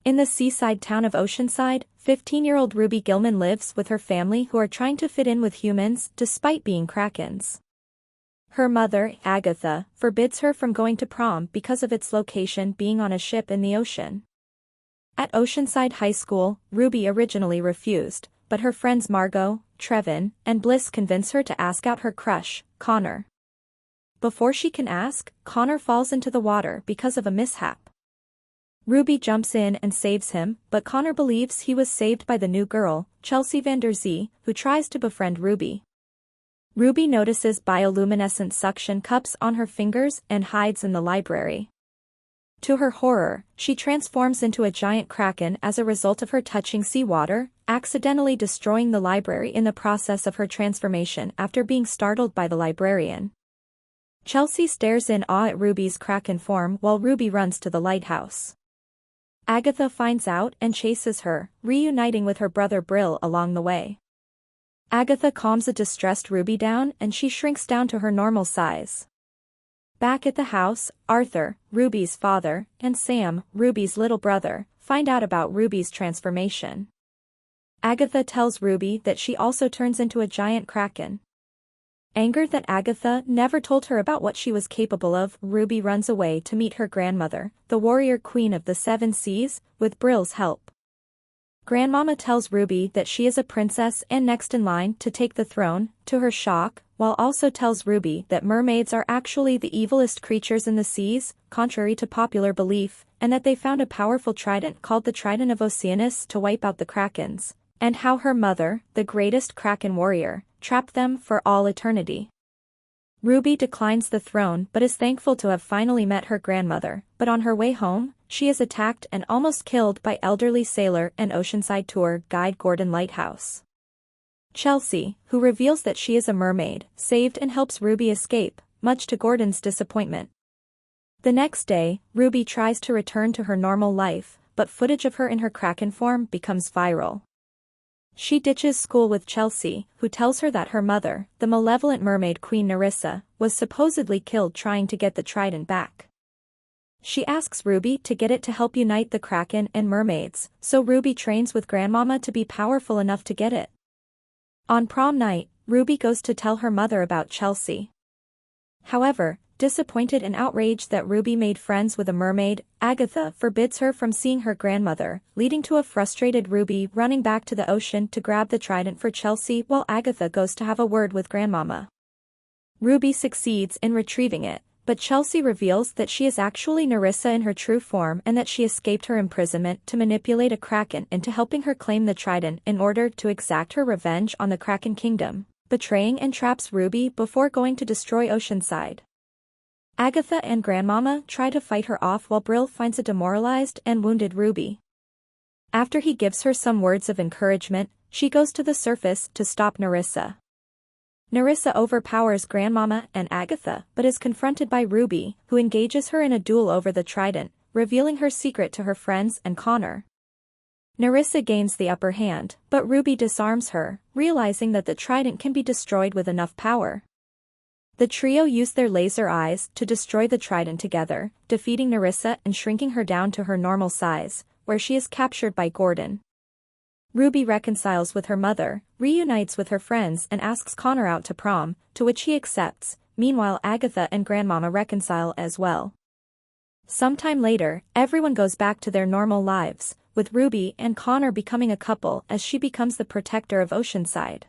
In the seaside town of Oceanside, 15-year-old Ruby Gillman lives with her family who are trying to fit in with humans despite being Krakens. Her mother, Agatha, forbids her from going to prom because of its location being on a ship in the ocean. At Oceanside High School, Ruby originally refused, but her friends Margot, Trevin, and Bliss convince her to ask out her crush, Connor. Before she can ask, Connor falls into the water because of a mishap. Ruby jumps in and saves him, but Connor believes he was saved by the new girl, Chelsea Van Der Zee, who tries to befriend Ruby. Ruby notices bioluminescent suction cups on her fingers and hides in the library. To her horror, she transforms into a giant kraken as a result of her touching seawater, accidentally destroying the library in the process of her transformation after being startled by the librarian. Chelsea stares in awe at Ruby's kraken form while Ruby runs to the lighthouse. Agatha finds out and chases her, reuniting with her brother Brill along the way. Agatha calms a distressed Ruby down and she shrinks down to her normal size. Back at the house, Arthur, Ruby's father, and Sam, Ruby's little brother, find out about Ruby's transformation. Agatha tells Ruby that she also turns into a giant kraken. Angered that Agatha never told her about what she was capable of, Ruby runs away to meet her grandmother, the warrior queen of the Seven Seas, with Brill's help. Grandmama tells Ruby that she is a princess and next in line to take the throne, to her shock, while also tells Ruby that mermaids are actually the evilest creatures in the seas, contrary to popular belief, and that they found a powerful trident called the Trident of Oceanus to wipe out the Krakens, and how her mother, the greatest Kraken warrior, trapped them for all eternity. Ruby declines the throne but is thankful to have finally met her grandmother, but on her way home, she is attacked and almost killed by elderly sailor and Oceanside tour guide Gordon Lighthouse. Chelsea, who reveals that she is a mermaid, saved and helps Ruby escape, much to Gordon's disappointment. The next day, Ruby tries to return to her normal life, but footage of her in her kraken form becomes viral. She ditches school with Chelsea, who tells her that her mother, the malevolent mermaid queen Nerissa, was supposedly killed trying to get the trident back. She asks Ruby to get it to help unite the kraken and mermaids, so Ruby trains with Grandmama to be powerful enough to get it. On prom night, Ruby goes to tell her mother about Chelsea. However, disappointed and outraged that Ruby made friends with a mermaid, Agatha forbids her from seeing her grandmother, leading to a frustrated Ruby running back to the ocean to grab the trident for Chelsea while Agatha goes to have a word with Grandmama. Ruby succeeds in retrieving it, but Chelsea reveals that she is actually Nerissa in her true form and that she escaped her imprisonment to manipulate a kraken into helping her claim the trident in order to exact her revenge on the Kraken Kingdom, betraying and traps Ruby before going to destroy Oceanside. Agatha and Grandmama try to fight her off while Brill finds a demoralized and wounded Ruby. After he gives her some words of encouragement, she goes to the surface to stop Nerissa. Nerissa overpowers Grandmama and Agatha but is confronted by Ruby, who engages her in a duel over the trident, revealing her secret to her friends and Connor. Nerissa gains the upper hand, but Ruby disarms her, realizing that the trident can be destroyed with enough power. The trio use their laser eyes to destroy the trident together, defeating Nerissa and shrinking her down to her normal size, where she is captured by Gordon. Ruby reconciles with her mother, reunites with her friends and asks Connor out to prom, to which he accepts. Meanwhile, Agatha and Grandmama reconcile as well. Sometime later, everyone goes back to their normal lives, with Ruby and Connor becoming a couple as she becomes the protector of Oceanside.